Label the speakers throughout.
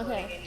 Speaker 1: Okay.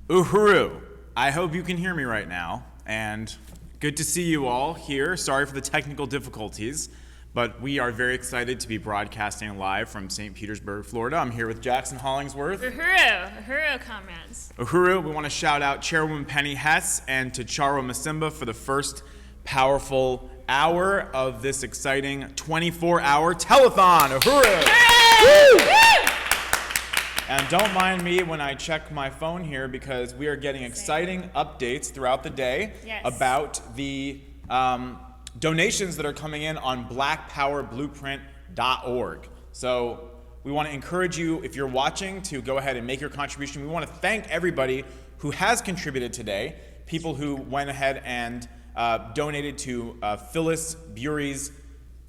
Speaker 2: Uhuru, I hope you can hear me right now, and good to see you all here. Sorry for the technical difficulties, but we are very excited to be broadcasting live from St. Petersburg, Florida. I'm here with Jackson Hollingsworth.
Speaker 1: Uhuru, comrades.
Speaker 2: Uhuru, we want to shout out Chairwoman Penny Hess and to Charo Masimba for the first powerful hour of this exciting 24-hour telethon. Uhuru! Woo! And don't mind me when I check my phone here because we are getting exciting updates throughout the day about the donations that are coming in on blackpowerblueprint.org. So we want to encourage you, if you're watching, to go ahead and make your contribution. We want to thank everybody who has contributed today, people who went ahead and donated to Phyllis Bury's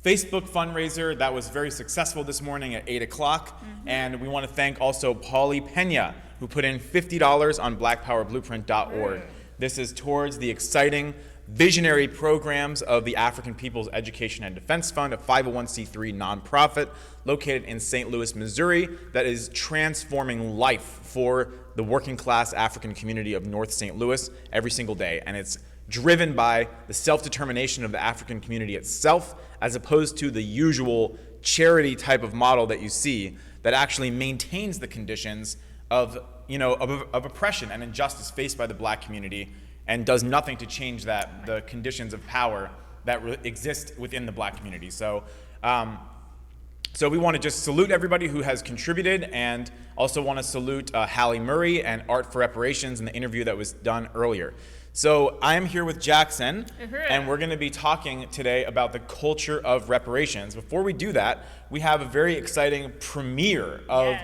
Speaker 2: Facebook fundraiser that was very successful this morning at 8 o'clock. And we want to thank also Paulie Pena, who put in $50 on blackpowerblueprint.org. This is towards the exciting visionary programs of the African People's Education and Defense Fund, a 501c3 nonprofit located in St. Louis, Missouri, that is transforming life for the working class African community of North St. Louis every single day. And it's driven by the self-determination of the African community itself, as opposed to the usual charity type of model that you see that actually maintains the conditions of oppression and injustice faced by the black community and does nothing to change the conditions of power that exist within the black community. So we want to just salute everybody who has contributed, and also want to salute Hallie Murray and Art for Reparations in the interview that was done earlier. So I am here with Jackson, and we're going to be talking today about the culture of reparations. Before we do that, we have a very exciting premiere of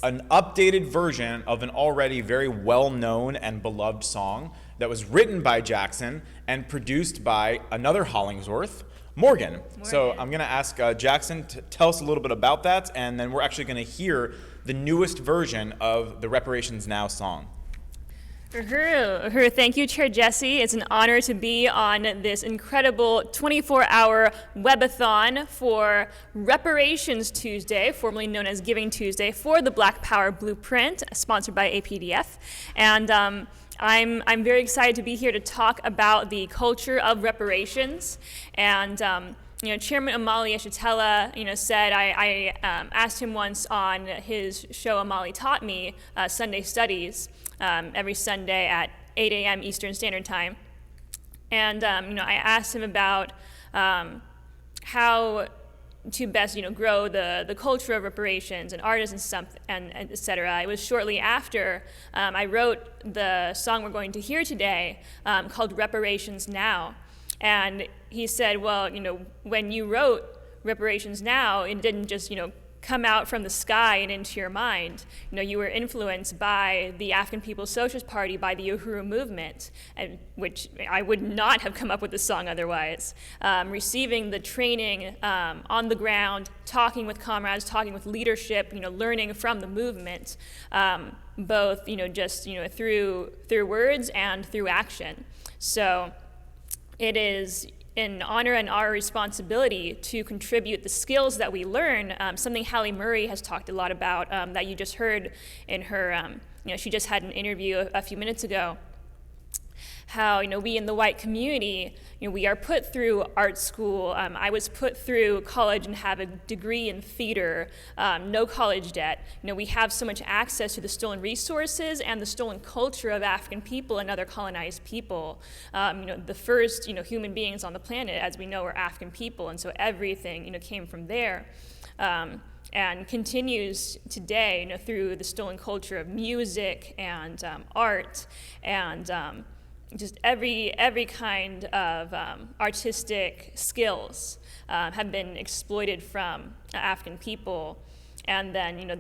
Speaker 2: an updated version of an already very well-known and beloved song that was written by Jackson and produced by another Hollingsworth, Morgan. So I'm going to ask Jackson to tell us a little bit about that, and then we're actually going to hear the newest version of the Reparations Now song.
Speaker 1: Uhuru, thank you, Chair Jesse. It's an honor to be on this incredible 24-hour webathon for Reparations Tuesday, formerly known as Giving Tuesday, for the Black Power Blueprint, sponsored by APDF. And I'm very excited to be here to talk about the culture of reparations. And Chairman Amali Eshatella, said, I asked him once on his show Amali Taught Me, Sunday Studies, every Sunday at 8 a.m. Eastern Standard Time. And, I asked him about how to best, grow the culture of reparations and artists and et cetera. It was shortly after I wrote the song we're going to hear today called Reparations Now. And he said, well, when you wrote Reparations Now, it didn't just, come out from the sky and into your mind. You were influenced by the African People's Socialist Party, by the Uhuru movement, and which I would not have come up with this song otherwise. Receiving the training on the ground, talking with comrades, talking with leadership, learning from the movement, both just through words and through action. So it is an honor and our responsibility to contribute the skills that we learn, something Hallie Murray has talked a lot about, that you just heard in her, she just had an interview a few minutes ago, how we in the white community, we are put through art school. I was put through college and have a degree in theater, no college debt. We have so much access to the stolen resources and the stolen culture of African people and other colonized people. The first human beings on the planet, as we know, are African people, and so everything came from there. And continues today through the stolen culture of music and art and just every kind of artistic skills have been exploited from African people, and then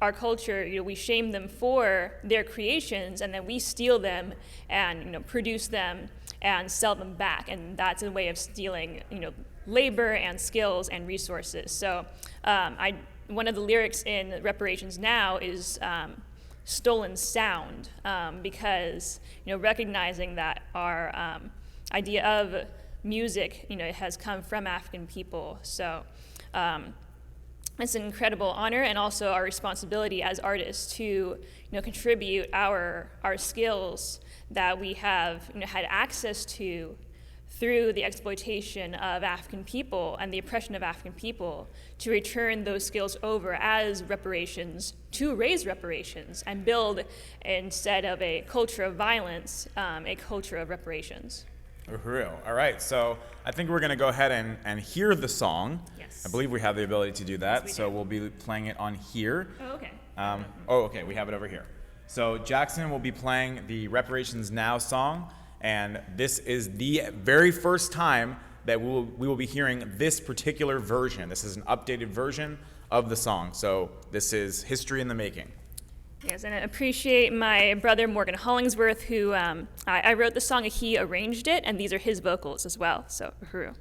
Speaker 1: our culture, we shame them for their creations, and then we steal them and produce them and sell them back, and that's a way of stealing labor and skills and resources. So one of the lyrics in Reparations Now is stolen sound, because recognizing that our idea of music has come from African people. So it's an incredible honor and also our responsibility as artists to contribute our skills that we have had access to through the exploitation of African people and the oppression of African people, to return those skills over as reparations, to raise reparations and build, instead of a culture of violence, a culture of reparations.
Speaker 2: Uhuru. All right, so I think we're going to go ahead and hear the song.
Speaker 1: Yes.
Speaker 2: I believe we have the ability to do that,
Speaker 1: Yes, we
Speaker 2: so
Speaker 1: do.
Speaker 2: we'll be playing it on here.
Speaker 1: Oh, okay.
Speaker 2: Okay, we have it over here. So Jackson will be playing the Reparations Now song, and this is the very first time that we will be hearing this particular version. This is an updated version of the song, so this is history in the making.
Speaker 1: Yes, and I appreciate my brother Morgan Hollingsworth, who I wrote the song, he arranged it, and these are his vocals as well, so Uhuru.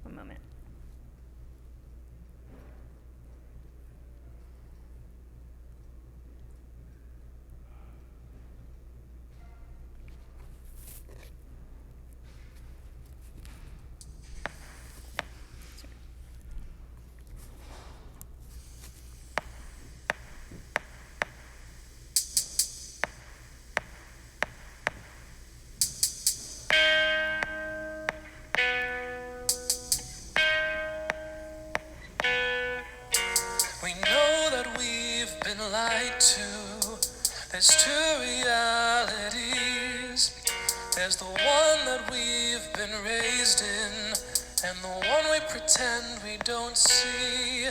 Speaker 1: One moment.
Speaker 3: We know that we've been lied to. There's two realities. There's the one that we've been raised in, and the one we pretend we don't see.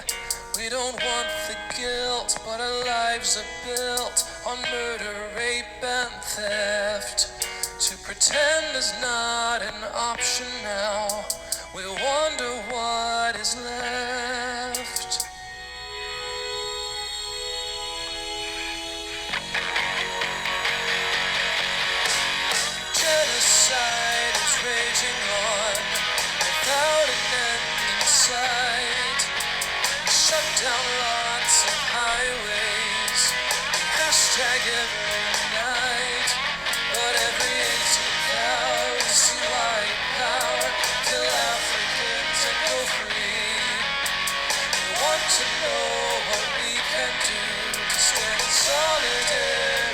Speaker 3: We don't want the guilt, but our lives are built on murder, rape, and theft. To pretend is not an option now. We wonder what is left. Genocide is raging on without an end in sight. Shut down lots of highways, hashtag every night. But every 18 cows see white power, kill Africans and go free. We want to know what we can do to stand in solidarity.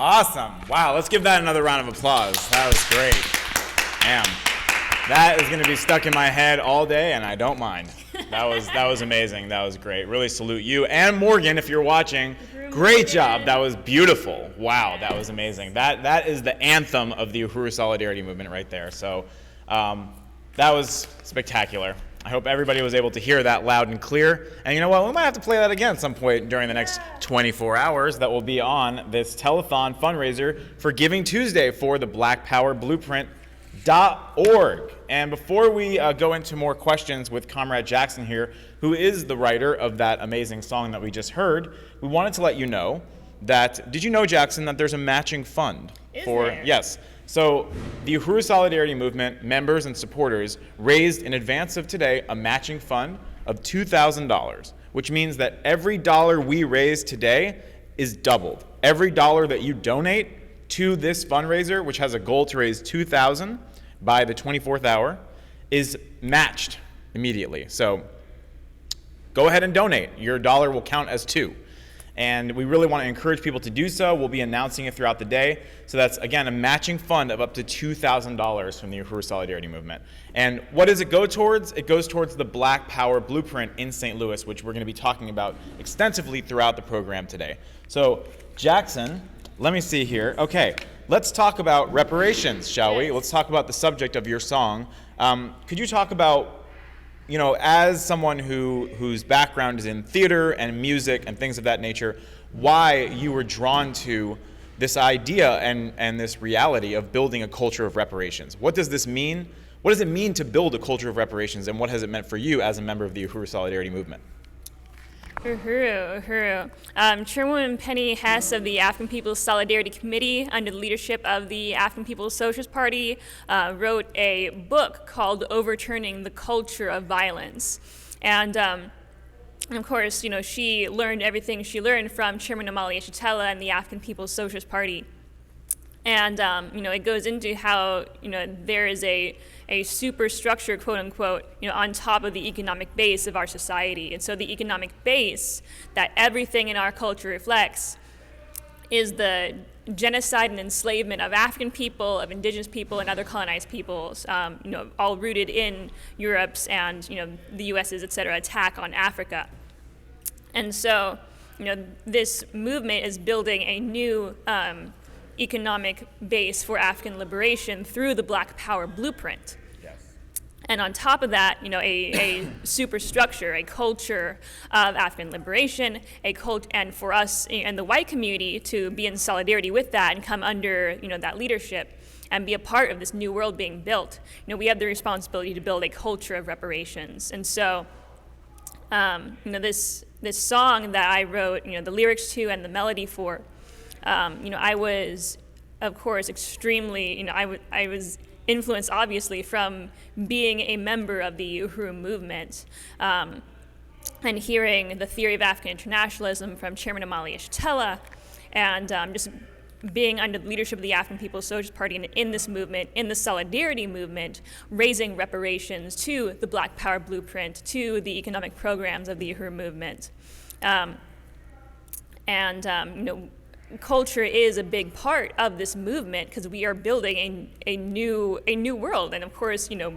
Speaker 2: Awesome. Wow, let's give that another round of applause. That was great. Damn. That is going to be stuck in my head all day, and I don't mind. That was amazing. That was great. Really salute you. And Morgan, if you're watching, great job. That was beautiful. Wow, that was amazing. That is the anthem of the Uhuru Solidarity Movement right there. So that was spectacular. I hope everybody was able to hear that loud and clear. And you know what? We might have to play that again at some point during the next 24 hours that will be on this telethon fundraiser for Giving Tuesday for the Black Power Blueprint.org. And before we go into more questions with Comrade Jackson here, who is the writer of that amazing song that we just heard, we wanted to let you know that, did you know, Jackson, that there's a matching fund?
Speaker 1: Is there?
Speaker 2: Yes. So the Uhuru Solidarity Movement members and supporters raised in advance of today a matching fund of $2,000, which means that every dollar we raise today is doubled. Every dollar that you donate to this fundraiser, which has a goal to raise $2,000 by the 24th hour, is matched immediately. So go ahead and donate. Your dollar will count as two. And we really want to encourage people to do so. We'll be announcing it throughout the day. So that's, again, a matching fund of up to $2,000 from the Uhuru Solidarity Movement. And what does it go towards? It goes towards the Black Power Blueprint in St. Louis, which we're going to be talking about extensively throughout the program today. So, Jackson, let me see here. Okay, let's talk about reparations, shall we? Let's talk about the subject of your song. Could you talk about, you know, as someone whose background is in theater and music and things of that nature, why you were drawn to this idea and this reality of building a culture of reparations? What does this mean? What does it mean to build a culture of reparations, and what has it meant for you as a member of the Uhuru Solidarity Movement?
Speaker 1: Uhuru. Chairwoman Penny Hess of the African People's Solidarity Committee, under the leadership of the African People's Socialist Party, wrote a book called Overturning the Culture of Violence. And of course, you know, she learned everything she learned from Chairman Omali Yeshitela and the African People's Socialist Party. And you know, it goes into how, you know, there is a superstructure, quote unquote, you know, on top of the economic base of our society. And so the economic base that everything in our culture reflects is the genocide and enslavement of African people, of indigenous people, and other colonized peoples, you know, all rooted in Europe's and, you know, the US's, et cetera, attack on Africa. And so, you know, this movement is building a new economic base for African liberation through the Black Power Blueprint.
Speaker 2: Yes.
Speaker 1: And on top of that, you know, a superstructure, a culture of African liberation, and for us and the white community to be in solidarity with that and come under, you know, that leadership and be a part of this new world being built. You know, we have the responsibility to build a culture of reparations. And so, you know, this song that I wrote, you know, the lyrics to and the melody for, you know, I was, of course, extremely, you know, I was influenced, obviously, from being a member of the Uhuru movement and hearing the theory of African internationalism from Chairman Omali Yeshitela, and just being under the leadership of the African People's Socialist Party and in this movement, in the Solidarity movement, raising reparations to the Black Power Blueprint, to the economic programs of the Uhuru movement. You know, culture is a big part of this movement because we are building a new world, and of course, you know,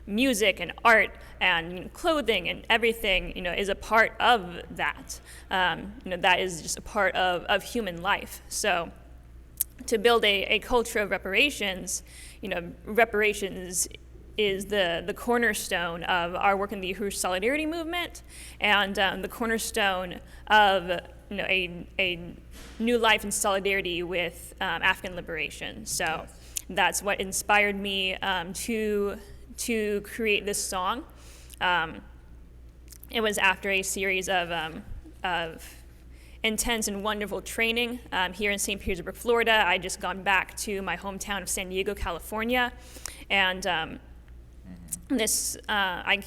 Speaker 1: music and art and, you know, clothing and everything, you know, is a part of that. You know, that is just a part of human life. So, to build a culture of reparations, you know, reparations is the cornerstone of our work in the Uhuru Solidarity Movement, and the cornerstone of, you know, a new life in solidarity with African liberation. So that's what inspired me to create this song. It was after a series of intense and wonderful training here in St. Petersburg, Florida. I'd just gone back to my hometown of San Diego, California, and I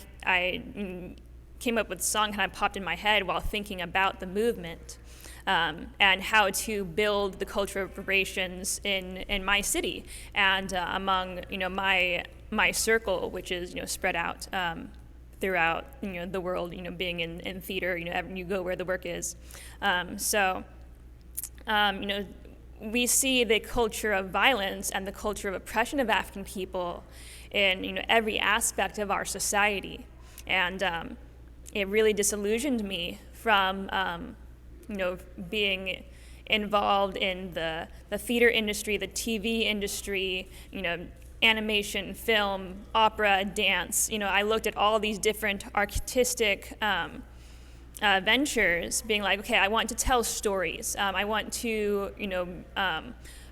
Speaker 1: came up with a song kind of popped in my head while thinking about the movement and how to build the culture of reparations in my city and among, you know, my circle, which is, you know, spread out throughout, you know, the world, you know, being in theater, you know, you go where the work is. You know, we see the culture of violence and the culture of oppression of African people in every aspect of our society, and it really disillusioned me from being involved in the theater industry, the TV industry, animation, film, opera, dance. I looked at all these different artistic ventures, being like, okay, I want to tell stories. I want to,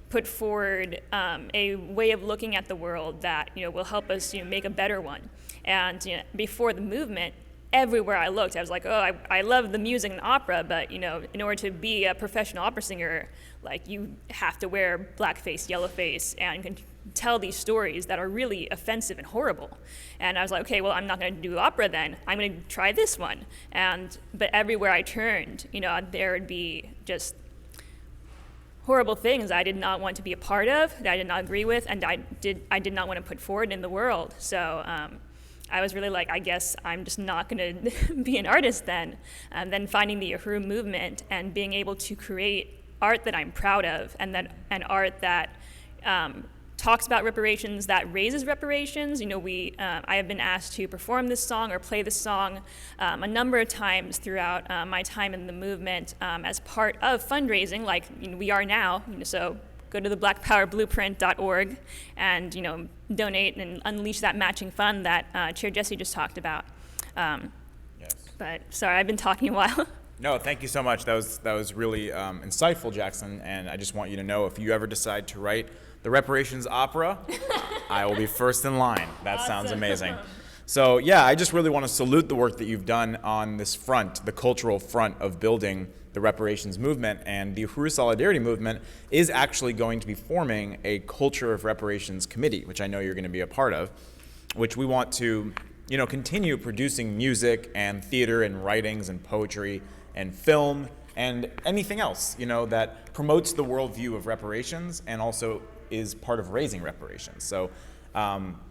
Speaker 1: put forward a way of looking at the world that will help us make a better one. And before the movement, everywhere I looked, I was like, oh, I love the music and opera, but in order to be a professional opera singer, like you have to wear blackface, yellowface, and can tell these stories that are really offensive and horrible. And I was like, okay, well, I'm not going to do opera then. I'm going to try this one. But everywhere I turned, there would be just horrible things I did not want to be a part of, that I did not agree with, and I did not want to put forward in the world. So I was really like, I guess I'm just not going to be an artist then. And then finding the Uhuru movement and being able to create art that I'm proud of, and art that talks about reparations, that raises reparations. I have been asked to perform this song or play this song a number of times throughout my time in the movement as part of fundraising, like we are now. So go to the blackpowerblueprint.org and donate and unleash that matching fund that Chair Jesse just talked about.
Speaker 2: Yes.
Speaker 1: But sorry, I've been talking a while.
Speaker 2: No, thank you so much. That was really insightful, Jackson. And I just want you to know, if you ever decide to write the reparations opera, I will be first in line. That sounds amazing. So yeah, I just really want to salute the work that you've done on this front, the cultural front of building the reparations movement. And the Uhuru Solidarity movement is actually going to be forming a culture of reparations committee, which I know you're going to be a part of, which we want to continue producing music and theater and writings and poetry and film and anything else, that promotes the worldview of reparations and also is part of raising reparations. So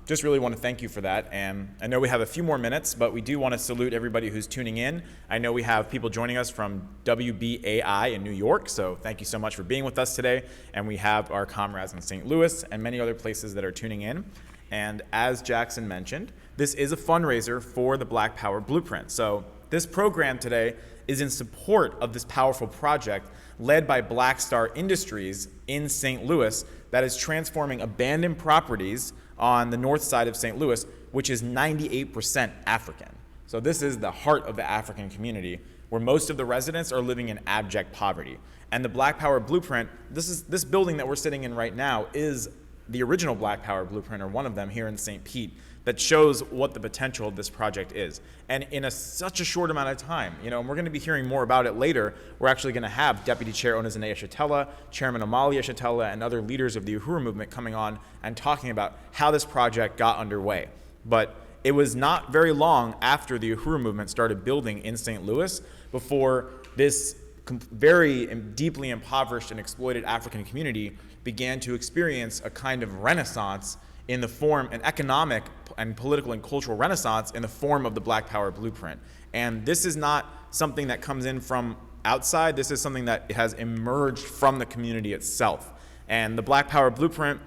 Speaker 2: just really want to thank you for that. And I know we have a few more minutes, but we do want to salute everybody who's tuning in. I know we have people joining us from WBAI in New York, so thank you so much for being with us today. And we have our comrades in St. Louis and many other places that are tuning in. And as Jackson mentioned, this is a fundraiser for the Black Power Blueprint. So this program today is in support of this powerful project led by Black Star Industries in St. Louis that is transforming abandoned properties on the north side of St. Louis, which is 98% African. So this is the heart of the African community, where most of the residents are living in abject poverty. And the Black Power Blueprint, this building that we're sitting in right now is the original Black Power Blueprint, or one of them here in St. Pete, that shows what the potential of this project is. And in such a short amount of time, and we're going to be hearing more about it later, we're actually going to have Deputy Chair Onezene Shatella, Chairman Amalia Shatella, and other leaders of the Uhuru movement coming on and talking about how this project got underway. But it was not very long after the Uhuru movement started building in St. Louis before this very deeply impoverished and exploited African community began to experience a kind of renaissance in the form, an economic and political and cultural renaissance in the form of the Black Power Blueprint. And this is not something that comes in from outside. This is something that has emerged from the community itself. And the Black Power Blueprint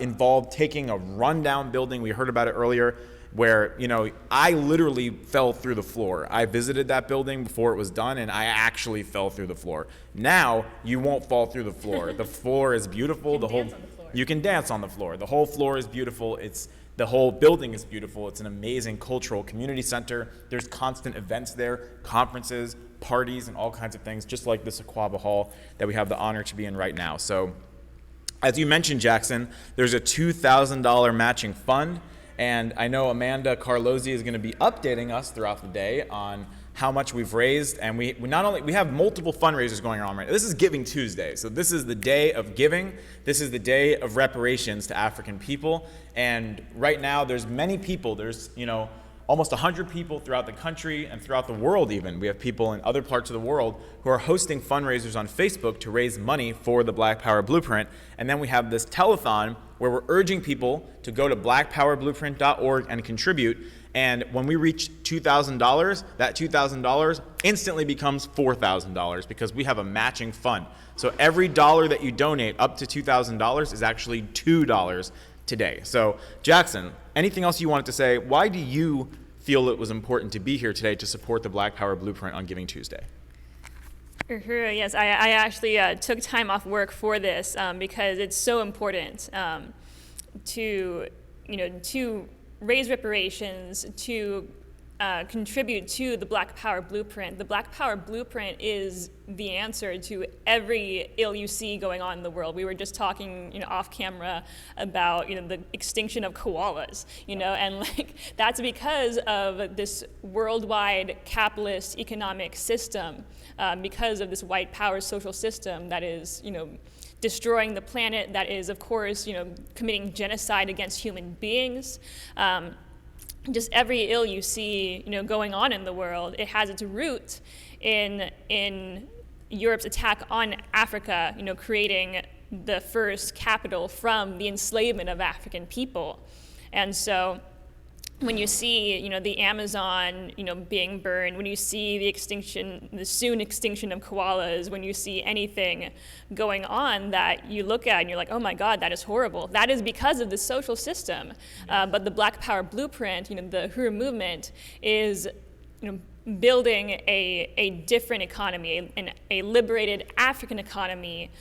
Speaker 2: involved taking a rundown building, we heard about it earlier, where, I literally fell through the floor. I visited that building before it was done, and I actually fell through the floor. Now, you won't fall through the floor. The floor is beautiful. You can dance on the floor. The whole floor is beautiful. The whole building is beautiful. It's an amazing cultural community center. There's constant events there, conferences, parties, and all kinds of things, just like this Aquaba Hall that we have the honor to be in right now. So, as you mentioned, Jackson, there's a $2,000 matching fund. And I know Amanda Carlozzi is going to be updating us throughout the day on how much we've raised. And we have multiple fundraisers going on right now. This is Giving Tuesday. So this is the day of giving. This is the day of reparations to African people. And right now there's many people. There's, almost 100 people throughout the country and throughout the world even. We have people in other parts of the world who are hosting fundraisers on Facebook to raise money for the Black Power Blueprint. And then we have this telethon where we're urging people to go to blackpowerblueprint.org and contribute. And when we reach $2,000, that $2,000 instantly becomes $4,000 because we have a matching fund. So every dollar that you donate up to $2,000 is actually $2 today. So Jackson, anything else you wanted to say? Why do you feel it was important to be here today to support the Black Power Blueprint on Giving Tuesday?
Speaker 1: Yes, I actually took time off work for this because it's so important to raise reparations, to contribute to the Black Power Blueprint. The Black Power Blueprint is the answer to every ill you see going on in the world. We were just talking, off camera about, the extinction of koalas, and that's because of this worldwide capitalist economic system, because of this white power social system that is, destroying the planet, that is, of course, committing genocide against human beings. Just every ill you see, going on in the world, it has its root in Europe's attack on Africa, creating the first capital from the enslavement of African people. And so when you see, the Amazon, being burned, when you see the soon extinction of koalas, when you see anything going on that you look at and you're like, oh my God, that is horrible. That is because of the social system. But the Black Power Blueprint, the Uhuru movement is, building a different economy, a liberated African economy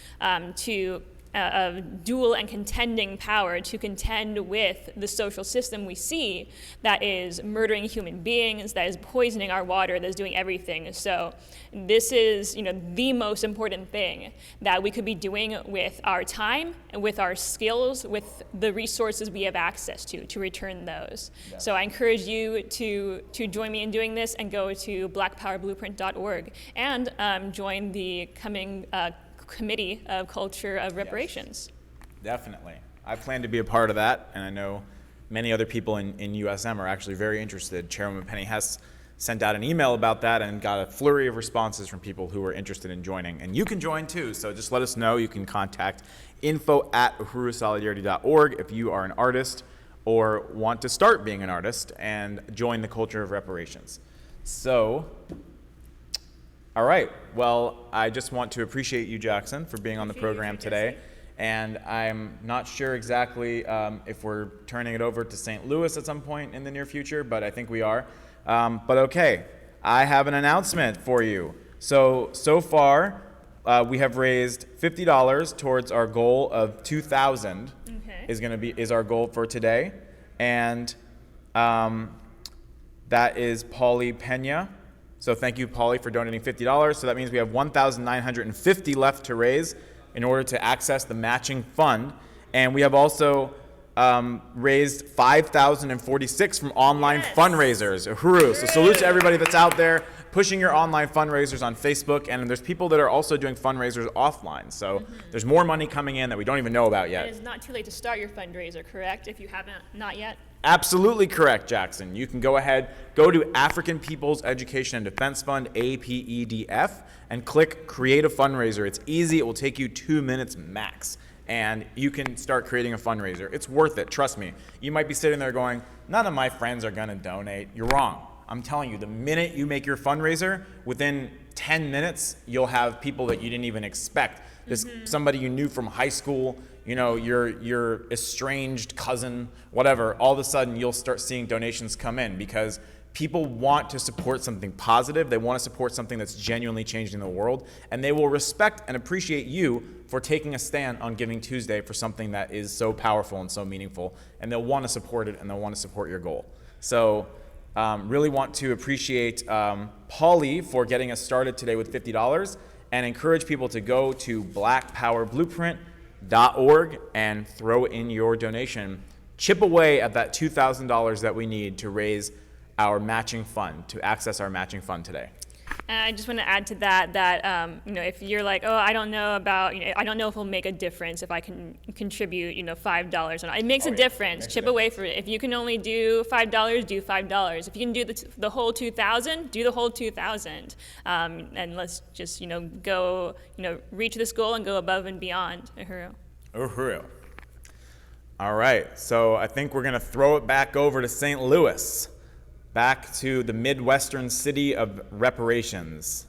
Speaker 1: of dual and contending power to contend with the social system we see that is murdering human beings, that is poisoning our water, that is doing everything. So this is, the most important thing that we could be doing with our time and with our skills, with the resources we have access to return those. Yeah. So I encourage you to join me in doing this and go to blackpowerblueprint.org and join the coming Committee of Culture of Reparations.
Speaker 2: Yes, definitely. I plan to be a part of that, and I know many other people in USM are actually very interested. Chairwoman Penny Hess sent out an email about that and got a flurry of responses from people who were interested in joining. And you can join too, so just let us know. You can contact info@uhurusolidarity.org if you are an artist or want to start being an artist and join the culture of reparations. So, all right. Well, I just want to appreciate you, Jackson, for being on the program today. And I'm not sure exactly if we're turning it over to St. Louis at some point in the near future, but I think we are. But okay, I have an announcement for you. So far, we have raised $50 towards our goal of $2,000. Okay. is our goal for today, and that is Polly Pena. So thank you, Polly, for donating $50. So that means we have $1,950 left to raise in order to access the matching fund. And we have also raised $5,046 from online fundraisers. Uhuru. So salute to everybody that's out there pushing your online fundraisers on Facebook. And there's people that are also doing fundraisers offline. So there's more money coming in that we don't even know about yet.
Speaker 1: And it's not too late to start your fundraiser, correct? If you haven't, not yet?
Speaker 2: Absolutely correct, Jackson. You can go to African People's Education and Defense Fund, APEDF, and click Create a Fundraiser. It's easy. It will take you 2 minutes max, and you can start creating a fundraiser. It's worth it. Trust me. You might be sitting there going, none of my friends are going to donate. You're wrong. I'm telling you, the minute you make your fundraiser, within 10 minutes, you'll have people that you didn't even expect. Somebody you knew from high school, your estranged cousin, whatever, all of a sudden you'll start seeing donations come in because people want to support something positive. They want to support something that's genuinely changing the world, and they will respect and appreciate you for taking a stand on Giving Tuesday for something that is so powerful and so meaningful, and they'll want to support it and they'll want to support your goal. So really want to appreciate Polly for getting us started today with $50 and encourage people to go to blackpowerblueprint.org and throw in your donation. Chip away at that $2,000 that we need to raise our matching fund, to access our matching fund today.
Speaker 1: And I just want to add to that if you're like, oh, I don't know about, I don't know if it'll make a difference if I can contribute, $5 or not. It makes a difference. Chip away for it. If you can only do $5, do $5. If you can do the whole $2,000, do the whole $2,000. And let's just, go, reach this goal and go above and beyond. Uhuru.
Speaker 2: Uhuru. All right. So I think we're going to throw it back over to St. Louis. back to the Midwestern city of reparations.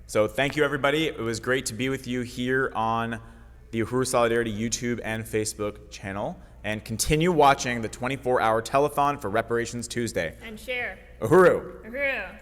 Speaker 2: So thank you, everybody. It was great to be with you here on the Uhuru Solidarity YouTube and Facebook channel. And continue watching the 24-hour telethon for Reparations Tuesday.
Speaker 1: And share.
Speaker 2: Uhuru.
Speaker 1: Uhuru.